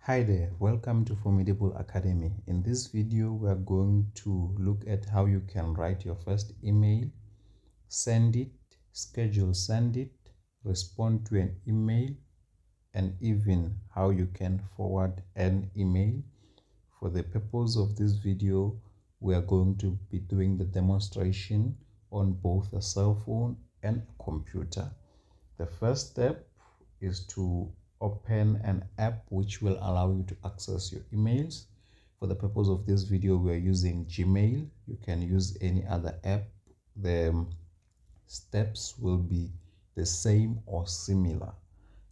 Hi there, welcome to Formidable Academy. In this video, we are going to look at how you can write your first email, send it, schedule send it, respond to an email, and even how you can forward an email. For the purpose of this video, we are going to be doing the demonstration on both a cell phone and a computer. The first step is to open an app which will allow you to access your emails. For the purpose of this video, we are using Gmail. You can use any other app. The steps will be the same or similar.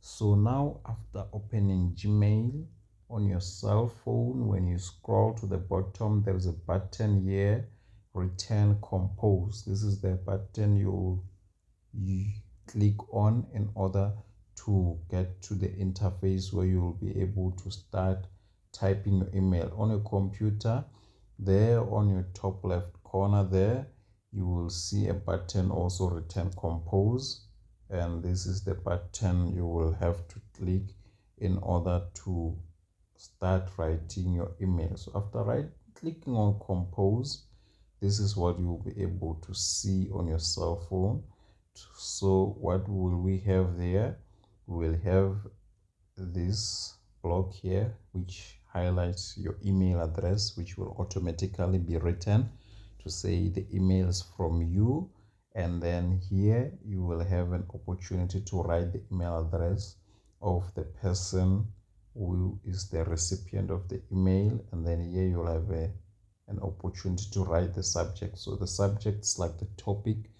So now, after opening Gmail on your cell phone, when you scroll to the bottom, there is a button here, Return Compose. This is the button you click on in order to get to the interface where you will be able to start typing your email on your computer. There on your top left corner there, you will see a button also, Return Compose, and this is the button you will have to click in order to start writing your email. So after clicking on Compose, this is what you will be able to see on your cell phone. So what will we have there? We will have this block here which highlights your email address, which will automatically be written to say the emails from you. And then here you will have an opportunity to write the email address of the person who is the recipient of the email. And then here you'll have an opportunity to write the subject. So the subject is like the topic.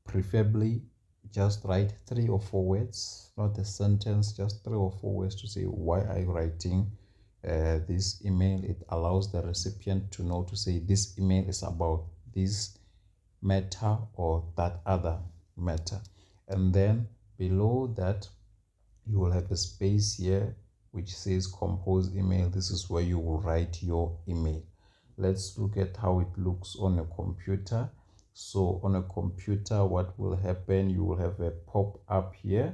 Preferably just write 3 or 4 words, not a sentence, just 3 or 4 words to say why are you writing this email. It allows the recipient to know to say this email is about this matter or that other matter. And then below that you will have a space here which says compose email. This is where you will write your email. Let's look at how it looks on a computer. So on a computer, what will happen? You will have a pop-up here,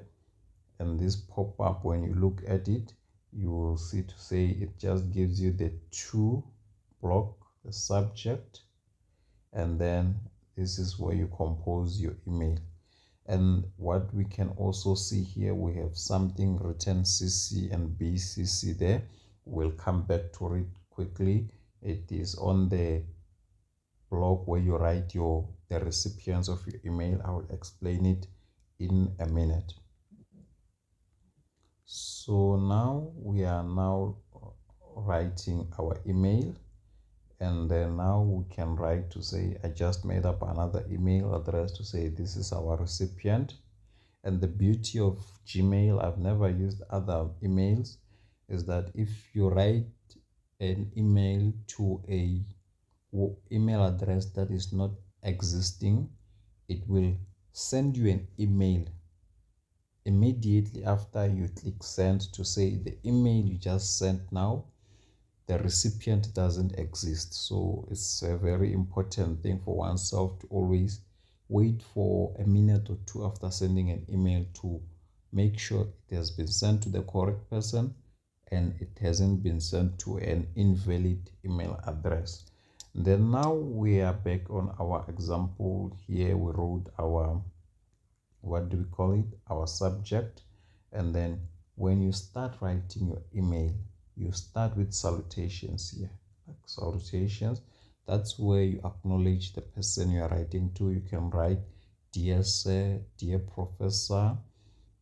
and this pop-up, when you look at it, you will see to say it just gives you the to block, the subject, and then this is where you compose your email. And what we can also see here, we have something written CC and BCC there. We'll come back to it quickly. It is on the block where you write the recipients of your email. I will explain it in a minute. So now we are writing our email, and then now we can write to say I just made up another email address to say this is our recipient. And the beauty of Gmail, I've never used other emails, is that if you write an email to a email address that is not existing, it will send you an email immediately after you click send to say the email you just sent now, the recipient doesn't exist. So it's a very important thing for oneself to always wait for a minute or two after sending an email to make sure it has been sent to the correct person and it hasn't been sent to an invalid email address. Then now we are back on our example. Here we wrote our, what do we call it, our subject. And then when you start writing your email, you start with salutations here, like salutations. That's where you acknowledge the person you are writing to. You can write dear sir, dear professor.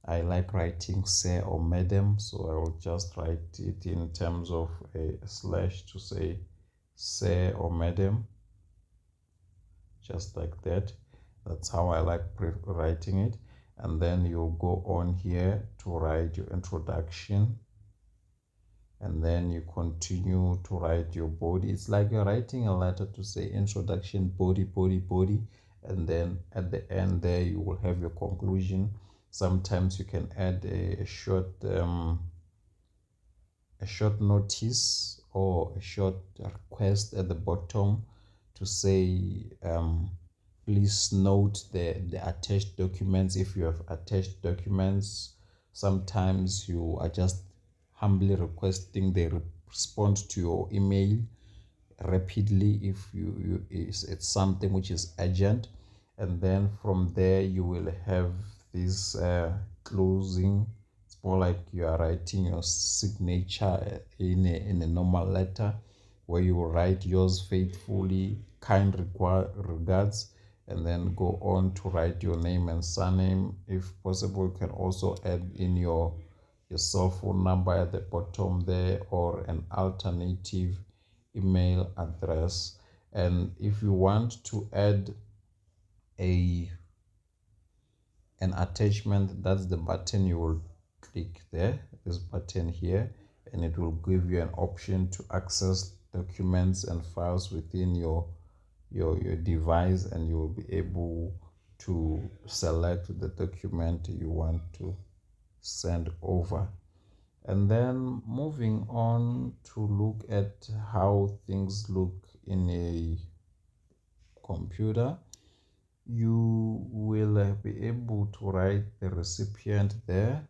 I like writing sir or madam, so I will just write it in terms of a slash to say sir or madam, just like that. That's how I like writing it. And then you go on here to write your introduction, and then you continue to write your body. It's like you're writing a letter to say introduction, body, body, body, and then at the end there you will have your conclusion. Sometimes you can add a short notice or a short request at the bottom to say please note the attached documents. If you have attached documents, sometimes you are just humbly requesting they respond to your email rapidly if it's something which is urgent. And then from there you will have this closing. It's more like you are writing your signature in a normal letter, where you will write yours faithfully, kind regards, and then go on to write your name and surname. If possible, you can also add in your cell phone number at the bottom there, or an alternative email address. And if you want to add an attachment, that's the button you will click there, this button here, and it will give you an option to access documents and files within your device, and you will be able to select the document you want to send over. And then moving on to look at how things look in a computer, you will be able to write the recipient there,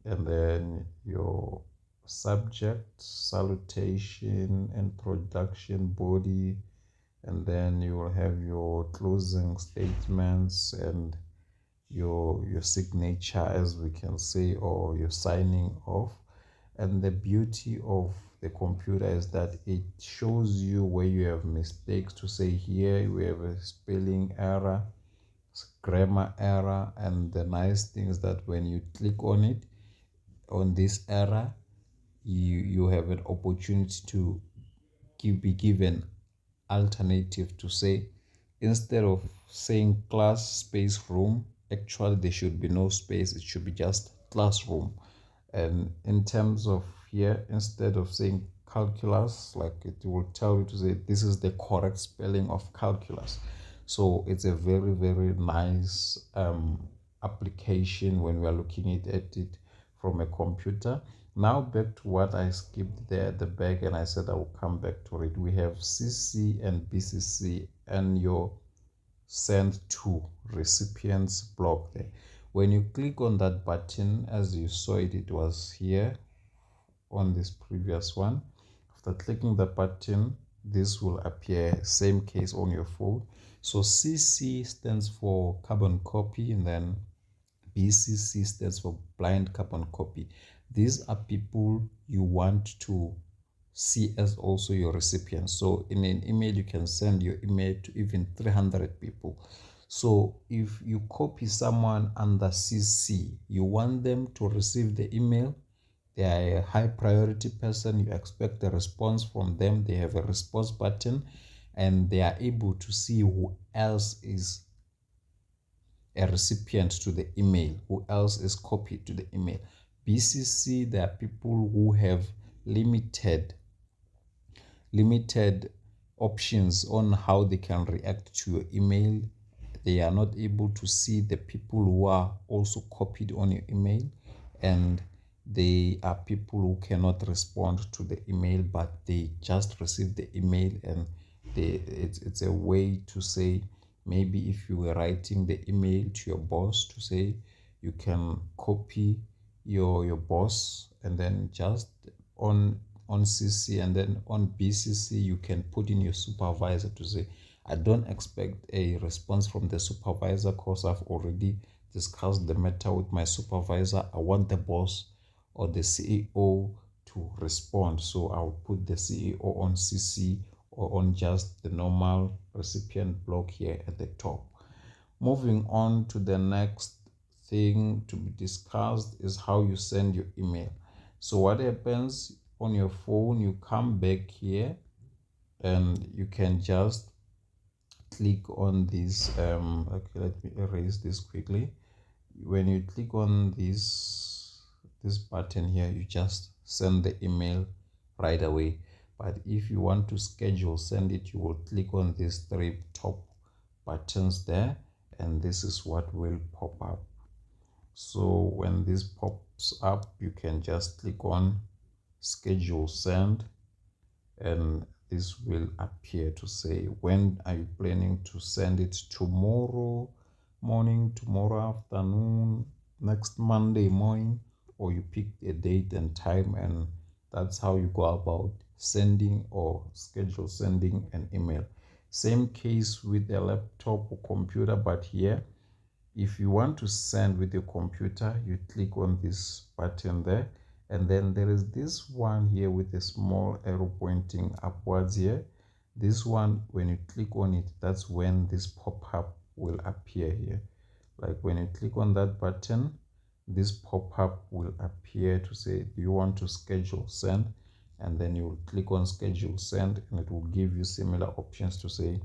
and then your subject, salutation, introduction, body, and then you will have your closing statements and your signature, as we can say, or your signing off. And the beauty of the computer is that it shows you where you have mistakes. To say here we have a spelling error, grammar error, and the nice thing is that when you click on it, on this error, you have an opportunity to be given alternative, to say, instead of saying class space room, actually there should be no space, it should be just classroom. And in terms of here, instead of saying calculus, like, it will tell you to say this is the correct spelling of calculus. So it's a very, very nice application when we are looking at it from a computer. Now back to what I skipped there at the back, and I said I will come back to it. We have CC and BCC and your send to recipients block there. When you click on that button, as you saw it, it was here on this previous one. After clicking the button, this will appear, same case on your phone. So CC stands for carbon copy, and then BCC stands for blind carbon copy. These are people you want to see as also your recipients. So in an email, you can send your email to even 300 people. So if you copy someone under CC, you want them to receive the email. They are a high priority person. You expect a response from them. They have a response button, and they are able to see who else is a recipient to the email, who else is copied to the email. BCC, there are people who have limited options on how they can react to your email. They are not able to see the people who are also copied on your email, and they are people who cannot respond to the email, but they just receive the email. And it's a way to say, maybe if you were writing the email to your boss, to say you can copy your boss, and then just on CC, and then on BCC you can put in your supervisor to say, I don't expect a response from the supervisor because I've already discussed the matter with my supervisor. I want the boss or the CEO to respond. So I'll put the CEO on CC, or on just the normal recipient block here at the top. Moving on to the next thing to be discussed is how you send your email. So what happens on your phone, you come back here and you can just click on this. Okay, let me erase this quickly. When you click on this button here, you just send the email right away. But if you want to schedule send it, you will click on these three top buttons there, and this is what will pop up. So when this pops up, you can just click on schedule send, and this will appear to say, when are you planning to send it? Tomorrow morning, tomorrow afternoon, next Monday morning, or you pick a date and time, and that's how you go about sending or schedule sending an email. Same case with a laptop or computer, but here if you want to send with your computer, you click on this button there, and then there is this one here with a small arrow pointing upwards here. This one, when you click on it, that's when this pop-up will appear here. Like when you click on that button, this pop-up will appear to say, do you want to schedule send? And then you will click on schedule send, and it will give you similar options to say,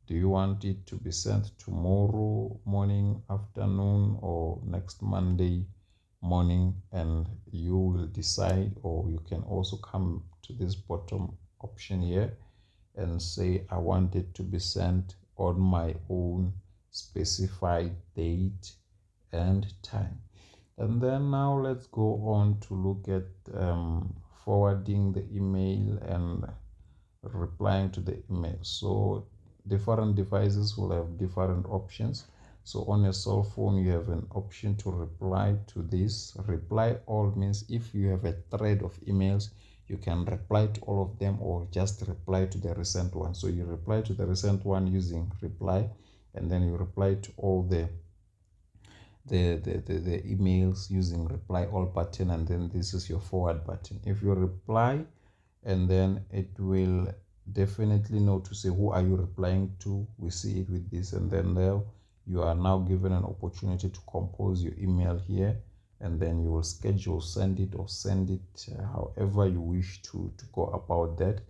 do you want it to be sent tomorrow morning, afternoon, or next Monday morning? And you will decide, or you can also come to this bottom option here and say, I want it to be sent on my own specified date and time. And then now let's go on to look at forwarding the email and replying to the email. So different devices will have different options. So on your cell phone, you have an option to reply to this. Reply all means if you have a thread of emails, you can reply to all of them or just reply to the recent one. So you reply to the recent one using reply, and then you reply to all the emails using reply all button, and then this is your forward button. If you reply, and then it will definitely know to say who are you replying to. We see it with this, and then there you are now given an opportunity to compose your email here, and then you will schedule send it or send it however you wish to go about that.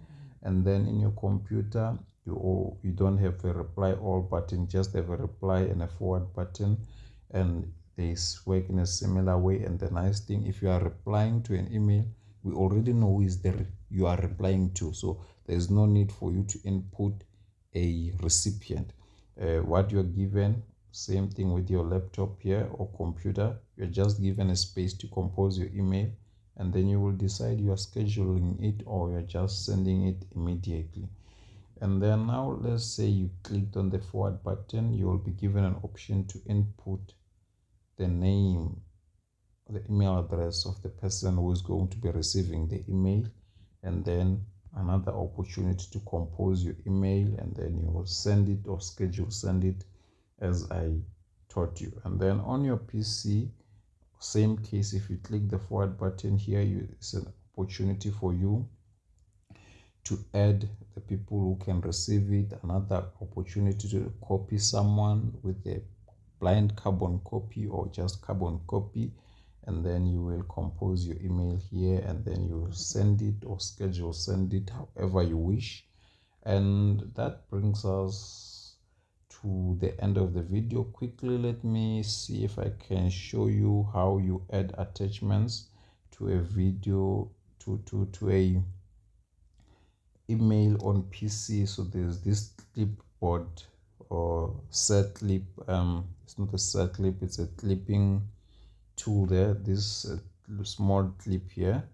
And then in your computer, you don't have a reply all button, just have a reply and a forward button, and they work in a similar way. And the nice thing, if you are replying to an email, we already know who is there you are replying to, so there's no need for you to input a recipient. What you're given, same thing with your laptop here or computer, you're just given a space to compose your email, and then you will decide you are scheduling it or you're just sending it immediately. And then now let's say you clicked on the forward button, you will be given an option to input the name, the email address of the person who is going to be receiving the email, and then another opportunity to compose your email, and then you will send it or schedule send it as I taught you. And then on your PC, same case, if you click the forward button here, it's an opportunity for you to add the people who can receive it, another opportunity to copy someone with a blind carbon copy or just carbon copy, and then you will compose your email here, and then you will send it or schedule send it however you wish. And that brings us to the end of the video. Quickly, let me see if I can show you how you add attachments to a video, to a email on PC. So there's this clipboard or set clip, it's not a set clip, it's a clipping tool there. This small clip here,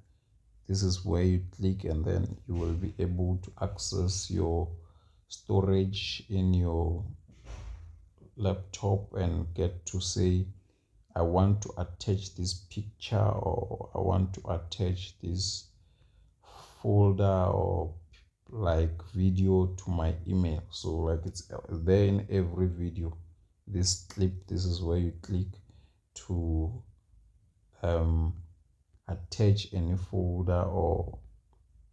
this is where you click, and then you will be able to access your storage in your laptop and get to say, I want to attach this picture, or I want to attach this folder or like video to my email. So like it's there in every video, this clip, this is where you click to attach any folder or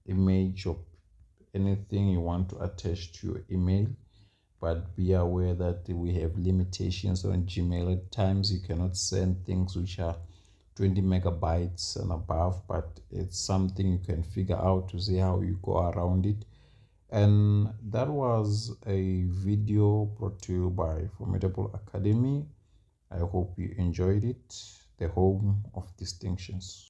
image or anything you want to attach to your email. But be aware that we have limitations on Gmail. At times you cannot send things which are 20 megabytes and above, but it's something you can figure out to see how you go around it. And that was a video brought to you by Formidable Academy. I hope you enjoyed it, the home of distinctions.